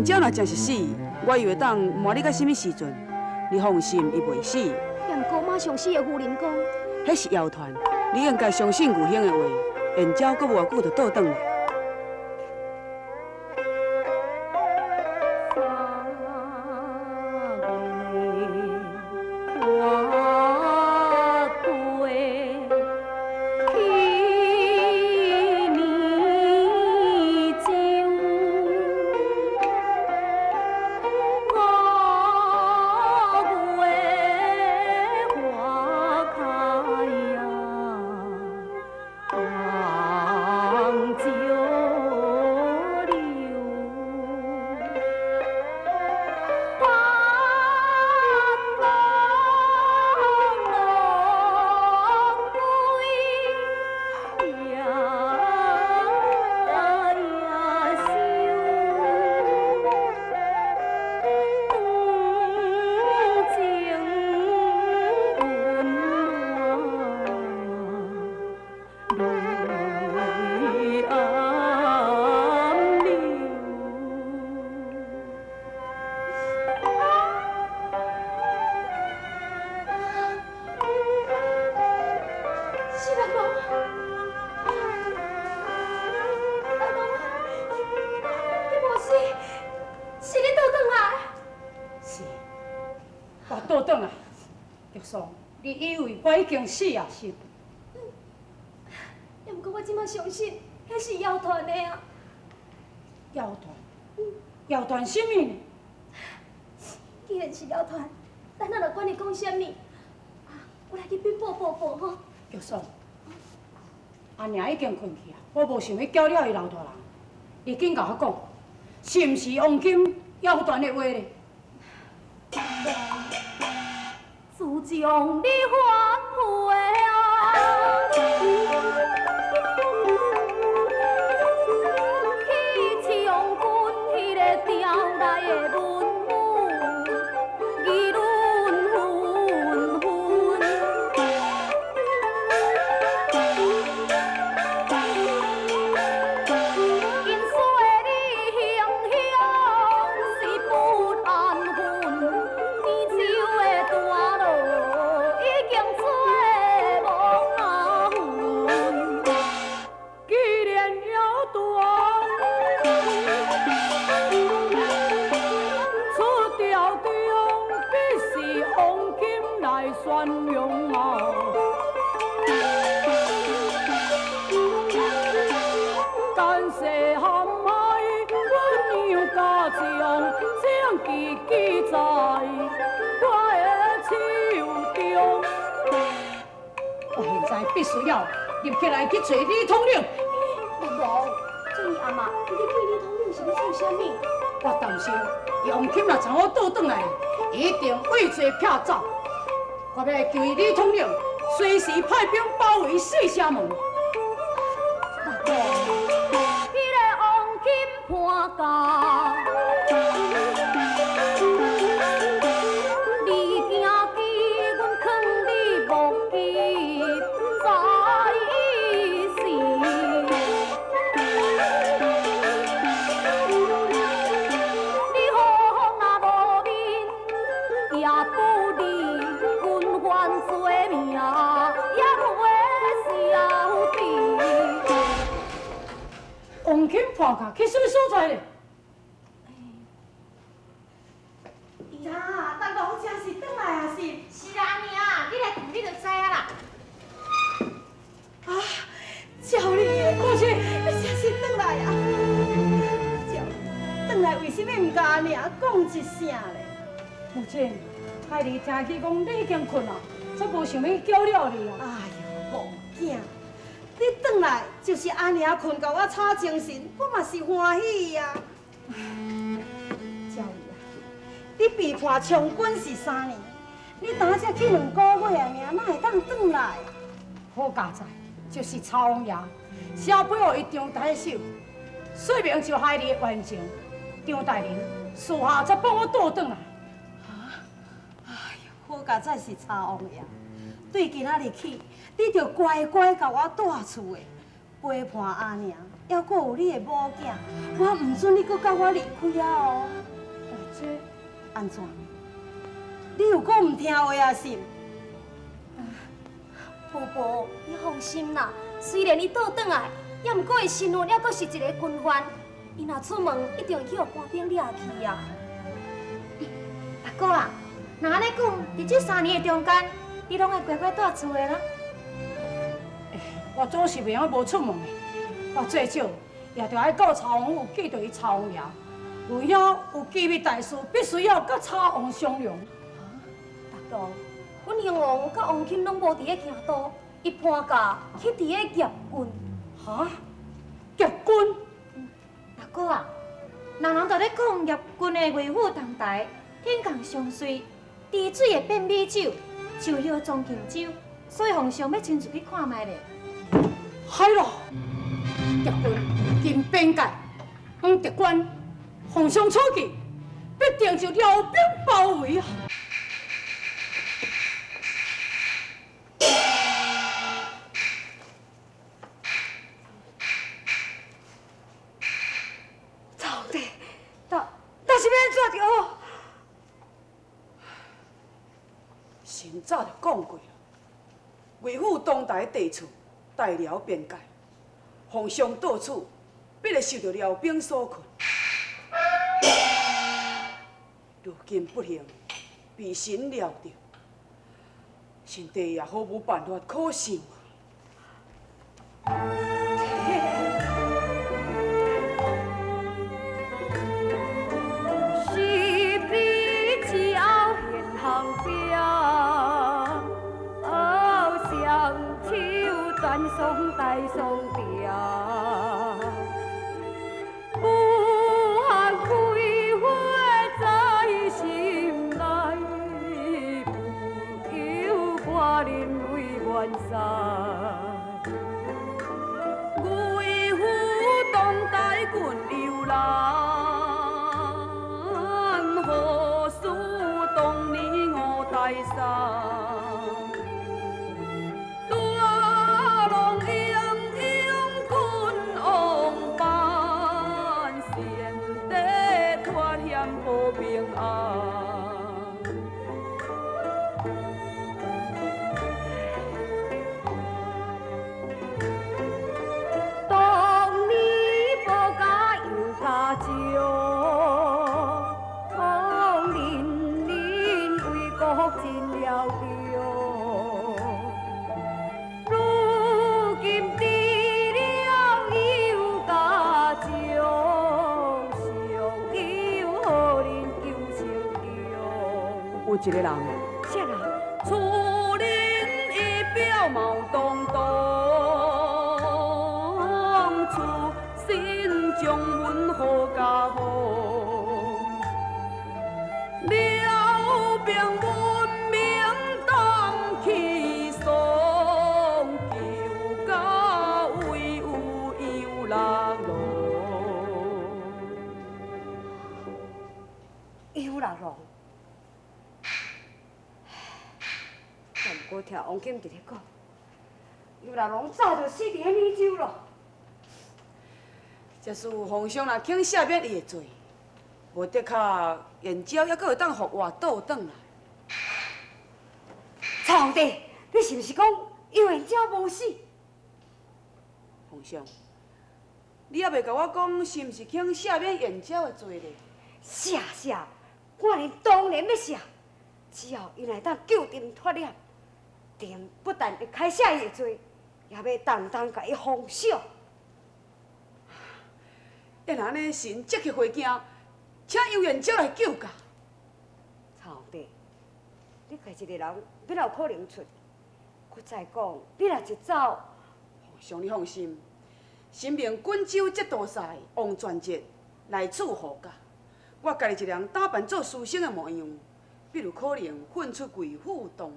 燕鸟若真是死，我又会当瞒你到什么时阵？你放心，伊袂死。杨姑马上死的夫人讲，迄是谣传，你应该相信牛兄的话。燕鸟阁无偌久就倒转来。倒转来，玉霜，你以为我已经死啊是？也毋过我即马相信，迄是谣传的啊。谣传？谣传什么呢？既然是谣传，咱哪着管你讲什么？我来去禀报伯伯吼。玉霜，阿娘已经困去啊，我无想要搅了伊老大人。你紧甲我讲，是毋是王金谣传的话咧？ 自将你反悔啊！去将军迄个调来的文武议论纷纷，因说你行凶是不安分，年少的大路。 宣扬啊！干世陷害，鸳鸯家将将记记在我的手中。我现在必须要立起来去找李统领。无，这伊阿妈，你去李统领是要做啥物？我担心杨金若从我倒转来，一定畏罪撇走。 我要来求李统领随时派兵包围四城门。那个，迄个王金判假，你惊记，阮藏你无记在时。你好若无面，也不理。 犯罪名也袂消避。王金判假去什么所在呢？呀，大公真是转来啊是？是啊，娘，你来看你就知啊啦。啊，照你的母亲，你真是转来啊！照，转来为什么唔甲娘讲一声咧？母亲。 害你听起讲你已经困了，则无想要叫了你啊！哎呦，无囝，你转来就是阿娘困到我吵精神，我嘛是欢喜呀。照伊啊，你被判从军是3年，你打才去2个月啊，命哪会当转来？好佳哉，就是曹王爷，下背后一张大手，说明就害你的冤情。张大人私下才帮我倒转来。 好佳哉是查王爷，对今仔日起，你着乖乖甲我住厝的，陪伴阿娘，还阁有你的某囝，我唔准你阁甲我离开啊哦！或者安怎？你有阁唔听话啊？是？婆婆，你放心啦，虽然你倒转来，也毋过伊身份还阁是一个军官，伊若出门一定会去互官兵掠去啊。阿哥啊，那安尼讲，伫这3年的中间，你拢会乖乖住厝的啦？我总是袂晓无出门的，我最少也着爱告曹王有记着伊曹王爷，为了有机密大事，必须要甲曹王商量。大哥，阮兄王甲王钦拢无伫咧行道，伊搬假去伫咧业军。哈？业军？阿哥啊，人人都咧讲业军的维护同台，天降上水，滴水会变美酒，酒要装敬酒，所以皇上要亲自去看卖咧。嗨咯！业军进边界，黄德官皇上出去，必定就辽兵包围啊！曹弟，但是要安怎着好？先早就讲过了，维护东台地处大辽边界，皇上到处必会受到辽兵所困。如今不幸被神料着，臣弟也好无办法可想。是比只后现行兵，双手断送大宋定。不寒开花在心内，不由寡人为怨杀。为护东台郡游览，何事当年五台山？大龙英英君王办，先得脱险保平安。当年保家有家少，人人为国尽了着。如今除了有家少，尚有何人救情重？有一个人，啥人？厝人仪表貌堂堂，出身将阮好家好，了兵闻名当去送，救家为有有人咯。有人咯。但不过听王金伫咧讲，有人拢早就死伫迄米酒咯。这是皇上若肯赦免伊的罪，无得卡燕郊还阁会当复活倒转来。曹皇帝，你是毋是讲有燕郊无死？皇上，你还袂甲我讲是毋是肯赦免燕郊的罪呢？赦，我连当然要赦，只要伊来当救丁脱险，丁不但会开赦伊的罪，也要当当甲伊封赏。要安尼，神即刻回京，请幽燕郊来救驾。曹皇帝，你家一个人要哪有可能出？佮再讲，你若一走，皇上你放心，神明滚州节度使王传节来处护驾，我家己一人打扮做书生的模样，必有可能混出贵府东台。